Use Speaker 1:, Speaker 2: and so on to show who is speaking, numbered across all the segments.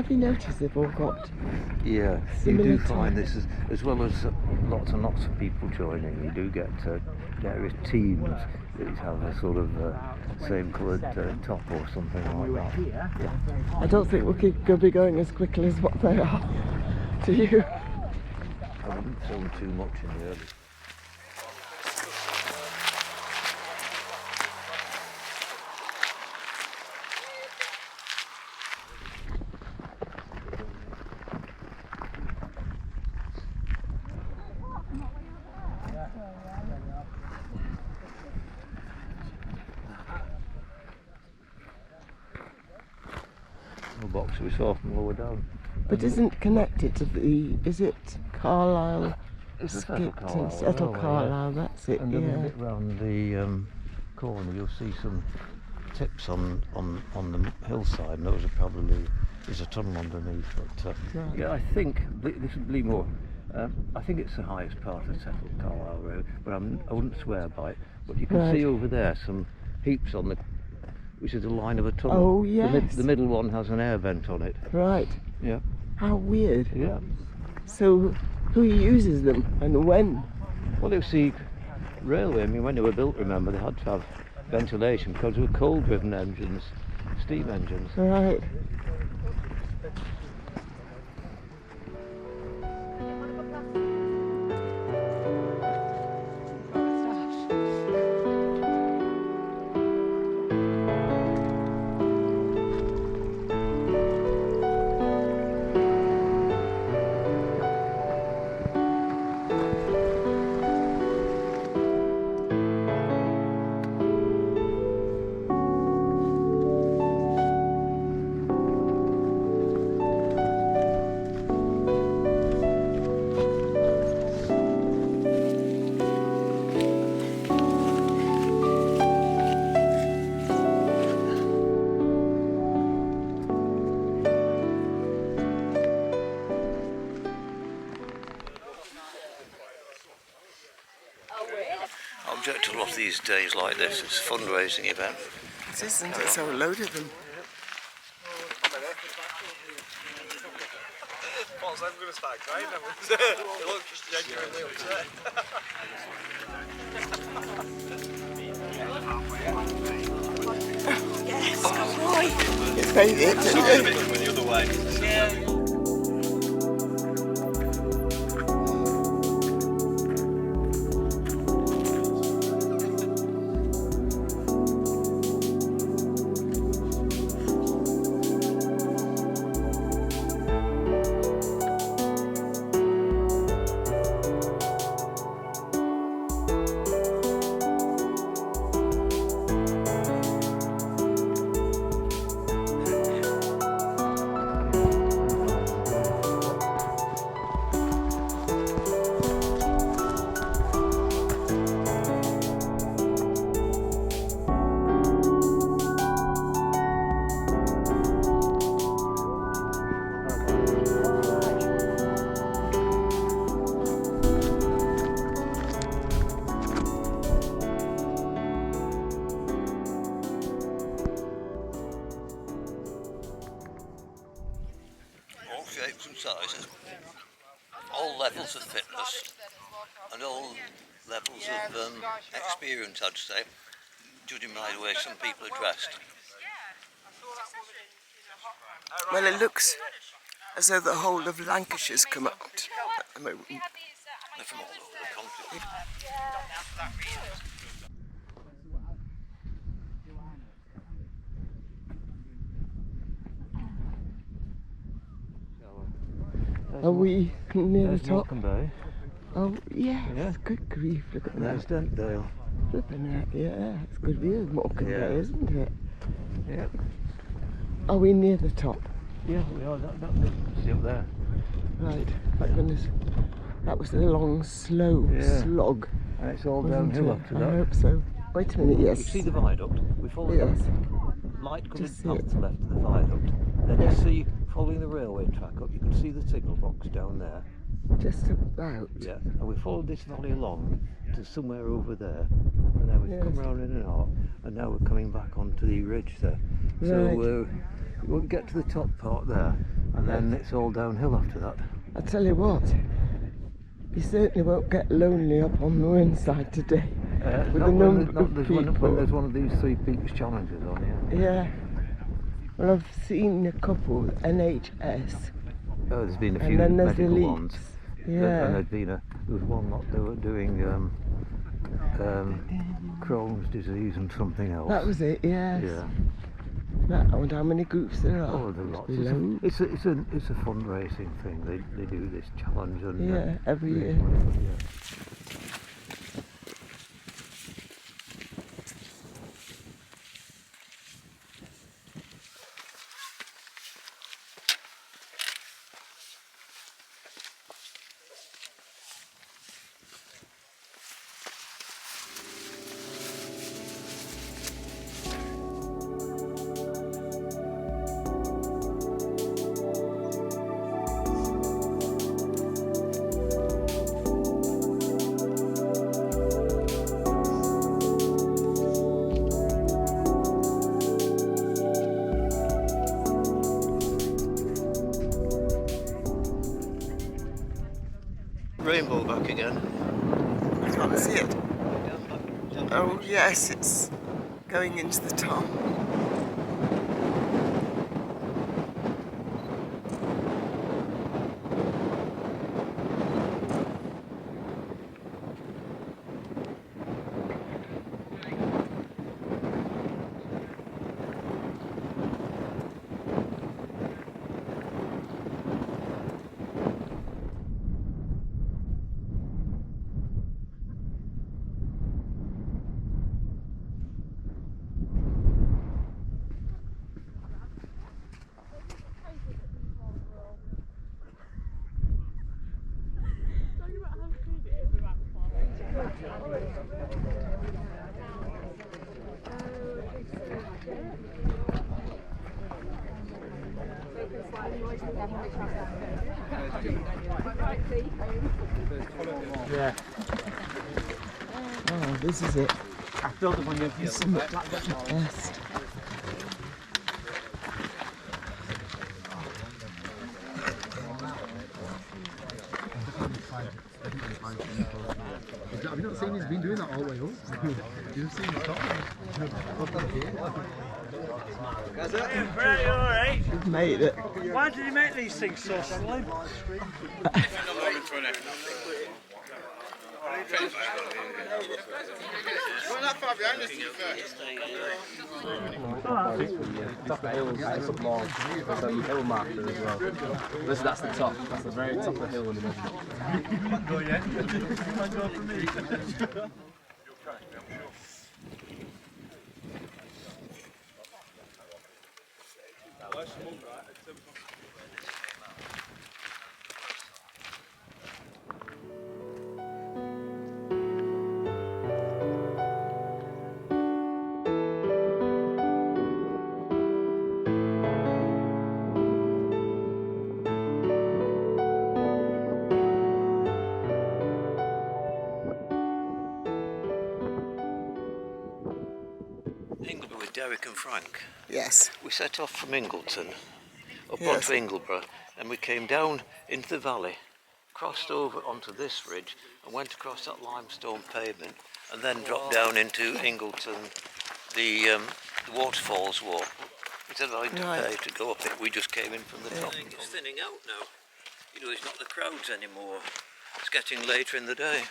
Speaker 1: Have you noticed they've all got
Speaker 2: Yeah, you do find this as well as lots and lots of people joining. You do get various teams that have a sort of same coloured top or something like that. Yeah.
Speaker 1: I don't think we could be going as quickly as what they are. Do you?
Speaker 2: I wouldn't film too much in the early. Box we saw from lower down.
Speaker 1: But isn't connected to the, is it Carlisle?
Speaker 2: It's
Speaker 1: Settle Carlisle,
Speaker 2: yeah.
Speaker 1: that's it,
Speaker 2: And
Speaker 1: yeah.
Speaker 2: then a bit round the corner you'll see some tips on the hillside, and those are probably, there's a tunnel underneath. But
Speaker 1: Right.
Speaker 2: yeah, I think this is Bleemore. I think it's the highest part of Settle Carlisle Road, but I wouldn't swear by it. But you can see over there some heaps on the, which is a line of a tunnel.
Speaker 1: Oh yes.
Speaker 2: The middle one has an air vent on it.
Speaker 1: Right.
Speaker 2: Yeah.
Speaker 1: How weird.
Speaker 2: Yeah.
Speaker 1: So who uses them and when?
Speaker 2: Well, you see, railway, I mean, when they were built, remember, they had to have ventilation because they were coal-driven engines, steam engines.
Speaker 1: Right.
Speaker 2: Object to a lot of these days like this, it's a fundraising event.
Speaker 1: It isn't it? So a load of them.
Speaker 3: I'm going to start crying now. They look just genuinely upset.
Speaker 1: Yes, good boy. It's very good, isn't it?
Speaker 3: The other way. Yeah.
Speaker 2: Shapes and sizes, all levels of fitness and all levels of experience, I'd say, judging by the way some people are dressed.
Speaker 1: Well, it looks as though the whole of Lancashire's come out at the moment.
Speaker 2: They're from all over the country.
Speaker 1: Are we near the
Speaker 2: There's
Speaker 1: top?
Speaker 2: Morecambe Bay.
Speaker 1: Oh, yes.
Speaker 2: Yeah.
Speaker 1: Good grief, look at
Speaker 2: There's
Speaker 1: that.
Speaker 2: Dentdale.
Speaker 1: Flipping that, yeah. It's good view of Morecambe
Speaker 2: Yeah.
Speaker 1: Bay, isn't it?
Speaker 2: Yeah.
Speaker 1: Are we near the top?
Speaker 2: Yeah, we are. That bit. See up there.
Speaker 1: Right. Thank goodness. That was a long, slow slog.
Speaker 2: And it's all
Speaker 1: wasn't
Speaker 2: downhill
Speaker 1: it?
Speaker 2: after
Speaker 1: I
Speaker 2: that.
Speaker 1: hope so. Wait a minute, yes.
Speaker 2: You see the viaduct? We follow
Speaker 1: Yes.
Speaker 2: that light coming
Speaker 1: Just see
Speaker 2: off
Speaker 1: it.
Speaker 2: the left of the viaduct. Then
Speaker 1: Yeah.
Speaker 2: you see, following the railway track up, you can see the signal box down there.
Speaker 1: Just about.
Speaker 2: Yeah, and we followed this valley along to somewhere over there, and then we've come
Speaker 1: Yes.
Speaker 2: round in and out, and now we're coming back onto the ridge there.
Speaker 1: Right.
Speaker 2: So we won't get to the top part there, and then it's all downhill after that.
Speaker 1: I tell you what, you certainly won't get lonely up on the Whernside today. With the number of people.
Speaker 2: When there's one of these Three Peaks challenges on, yeah.
Speaker 1: Yeah. Well, I've seen a couple with NHS.
Speaker 2: Oh, there's been a
Speaker 1: And
Speaker 2: few
Speaker 1: then there's
Speaker 2: medical
Speaker 1: elites.
Speaker 2: ones.
Speaker 1: Yeah.
Speaker 2: And there was one lot they were doing Crohn's disease and something else.
Speaker 1: That was it, yes.
Speaker 2: Yeah.
Speaker 1: I wonder how many groups there are.
Speaker 2: Oh, there are lots.
Speaker 1: Loads.
Speaker 2: It's a fundraising thing. They do this challenge and
Speaker 1: Yeah, every year.
Speaker 2: Yeah.
Speaker 3: Rainbow back again.
Speaker 1: I can't see it. Oh yes, it's going into the top.
Speaker 4: Yeah.
Speaker 1: Oh, this is it.
Speaker 4: I filled up on your
Speaker 1: This is the best.
Speaker 5: Have you not seen he's been doing that all the way up? You've seen him stop.
Speaker 4: Pretty alright.
Speaker 1: We've made it.
Speaker 4: Why did he make these things so slim?
Speaker 3: Not far behind us, to be fair.
Speaker 6: Top of hills, it's up more. So your hill marker as well. That's the top. That's the very top of the hill in the middle.
Speaker 4: Go yet? You might go for me.
Speaker 2: Ingleborough with Derek and Frank.
Speaker 1: Yes.
Speaker 2: We set off from Ingleton up
Speaker 1: Yes.
Speaker 2: onto Ingleborough, and we came down into the valley, crossed over onto this ridge and went across that limestone pavement, and then dropped down into Ingleton, the waterfalls walk. Instead of having to
Speaker 1: Right.
Speaker 2: pay to go up it, we just came in from the top. It's thinning out now. You know, it's not the crowds anymore. It's getting later in the day.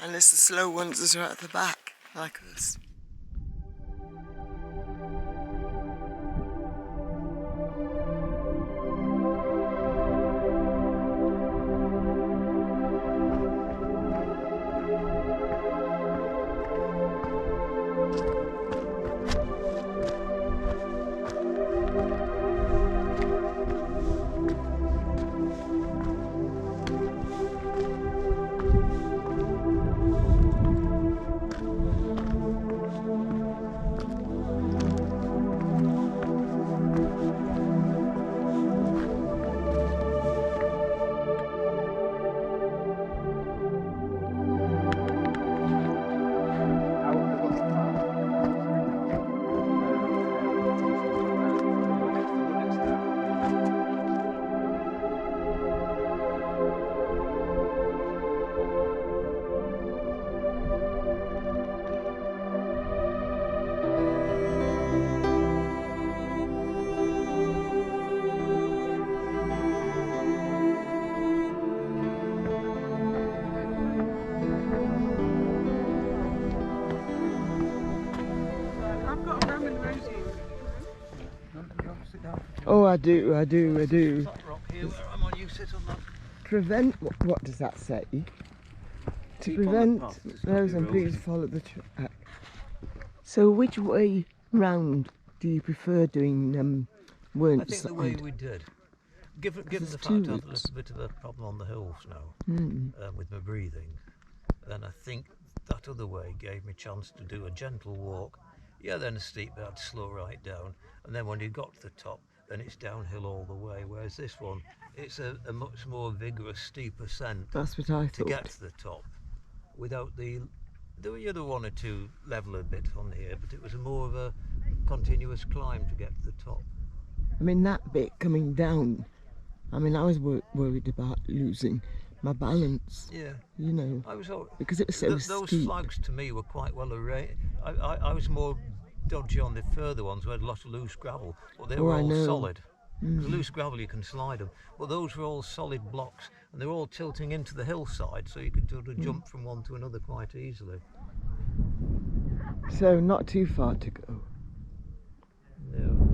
Speaker 1: And it's the slow ones that are at the back, like us. I do.
Speaker 2: That rock here, where I'm on, you sit on that.
Speaker 1: Prevent, what does that say? To
Speaker 2: Keep on the
Speaker 1: prevent
Speaker 2: path to stop
Speaker 1: those and
Speaker 2: erosion.
Speaker 1: please follow the track. So which way round do you prefer doing Whernside?
Speaker 2: I think the way we did. Given the
Speaker 1: there's
Speaker 2: fact
Speaker 1: two
Speaker 2: I've had a
Speaker 1: routes.
Speaker 2: little bit of a problem on the hills now with my breathing, then I think that other way gave me a chance to do a gentle walk. Yeah, then a steep, but I'd slow right down. And then when you got to the top, then it's downhill all the way. Whereas this one, it's a much more vigorous, steep ascent
Speaker 1: That's what I
Speaker 2: to
Speaker 1: thought.
Speaker 2: get to the top without there were the other one or two level a bit on here, but it was more of a continuous climb to get to the top.
Speaker 1: I mean, that bit coming down, I mean, I was worried about losing my balance,
Speaker 2: Yeah.
Speaker 1: you know,
Speaker 2: I was all,
Speaker 1: because it was so
Speaker 2: those
Speaker 1: steep.
Speaker 2: flags to me were quite well arranged. I was more dodgy on the further ones who had a lot of loose gravel, but they were
Speaker 1: I
Speaker 2: all
Speaker 1: know.
Speaker 2: solid. Because loose gravel you can slide them, but those were all solid blocks, and they were all tilting into the hillside, so you could sort of jump from one to another quite easily.
Speaker 1: So not too far to go.
Speaker 2: No.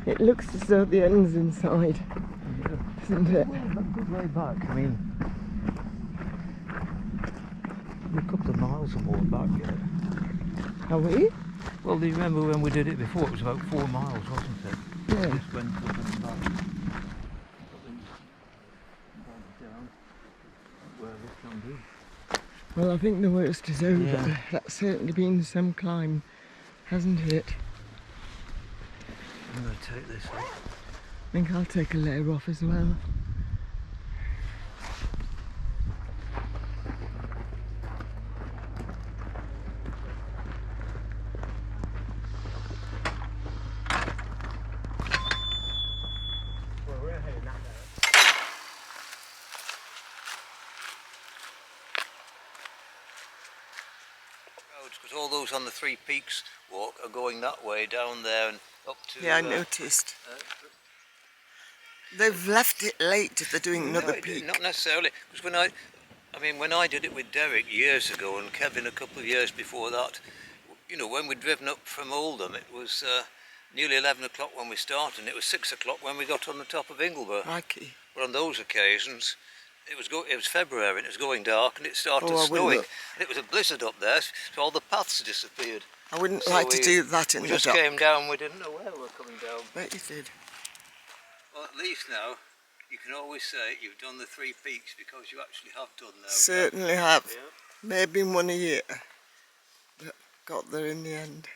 Speaker 1: It looks as though the end's inside, isn't it?
Speaker 2: Good way back. I mean, we're a couple of miles or more back yet.
Speaker 1: Are we?
Speaker 2: Well, do you remember when we did it before? It was about 4 miles, wasn't it?
Speaker 1: Yeah.
Speaker 2: Just went up and back. Down where this can be.
Speaker 1: Well, I think the worst is over.
Speaker 2: Yeah.
Speaker 1: That's certainly been some climb, hasn't it?
Speaker 2: I'm going to take this off.
Speaker 1: I think I'll take a layer off as well.
Speaker 2: Because all those on the Three Peaks walk are going that way down there and up to.
Speaker 1: Yeah, I noticed. They've left it late. They're doing another peak.
Speaker 2: Not necessarily, because when I did it with Derek years ago and Kevin a couple of years before that, you know, when we'd driven up from Oldham, it was nearly 11 o'clock when we started, and it was 6 o'clock when we got on the top of Ingleborough.
Speaker 1: Crikey.
Speaker 2: But on those occasions, it was February and it was going dark and it started
Speaker 1: Oh, I
Speaker 2: snowing.
Speaker 1: wouldn't-
Speaker 2: And it was a blizzard up there, so all the paths disappeared.
Speaker 1: I wouldn't
Speaker 2: So
Speaker 1: like to
Speaker 2: we-
Speaker 1: do that in
Speaker 2: We
Speaker 1: the
Speaker 2: just
Speaker 1: dark.
Speaker 2: came down, we didn't know where we were coming down.
Speaker 1: Bet you did.
Speaker 2: Well, at least now, you can always say you've done the Three Peaks because you actually have done them.
Speaker 1: Certainly have.
Speaker 2: Yeah.
Speaker 1: Maybe one a year. But got there in the end.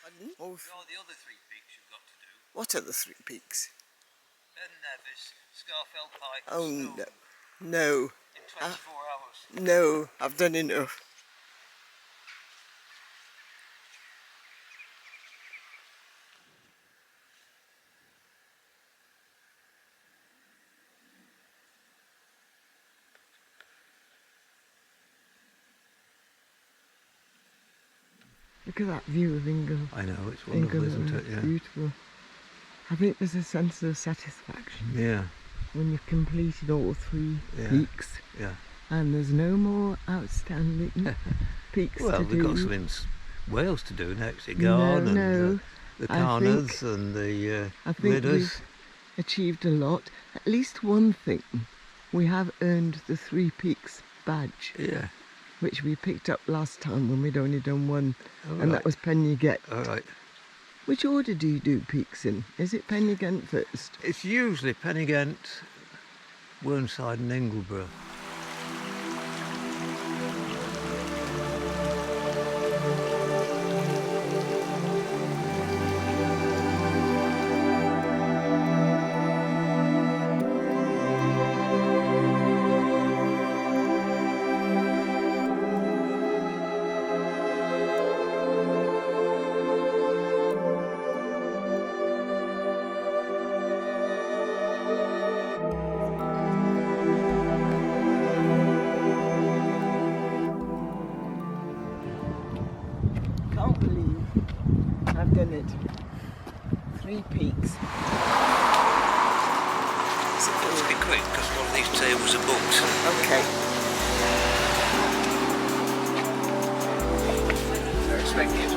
Speaker 1: Oh,
Speaker 2: No, the other Three Peaks you've got to do.
Speaker 1: what are the Three Peaks?
Speaker 2: Ben Nevis, Scarfell Pike,
Speaker 1: Oh,
Speaker 2: Stone,
Speaker 1: no. No.
Speaker 2: in 24 hours.
Speaker 1: No, I've done enough. Look at that view of Ingle.
Speaker 2: I know, it's wonderful, isn't it?
Speaker 1: It's
Speaker 2: Yeah.
Speaker 1: beautiful. I think there's a sense of satisfaction
Speaker 2: Yeah,
Speaker 1: when you've completed all three
Speaker 2: Yeah.
Speaker 1: peaks
Speaker 2: yeah.
Speaker 1: and there's no more outstanding peaks
Speaker 2: Well,
Speaker 1: to
Speaker 2: we've
Speaker 1: do.
Speaker 2: got some in Wales to do next. Igarn and
Speaker 1: no.
Speaker 2: the
Speaker 1: I
Speaker 2: Carners and the
Speaker 1: I think
Speaker 2: Ridders.
Speaker 1: we've achieved a lot. At least one thing. We have earned the Three Peaks badge,
Speaker 2: Yeah,
Speaker 1: which we picked up last time when we'd only done one,
Speaker 2: all
Speaker 1: and
Speaker 2: right.
Speaker 1: that was Pen-y-Ghent.
Speaker 2: All right.
Speaker 1: Which order do you do peaks in? Is it Pen-y-Ghent first?
Speaker 2: It's usually Pen-y-Ghent, Whernside and Ingleborough.
Speaker 1: done it. 3 peaks.
Speaker 2: Let's be quick because one of these tables are booked.
Speaker 1: Okay.
Speaker 6: They're expecting it.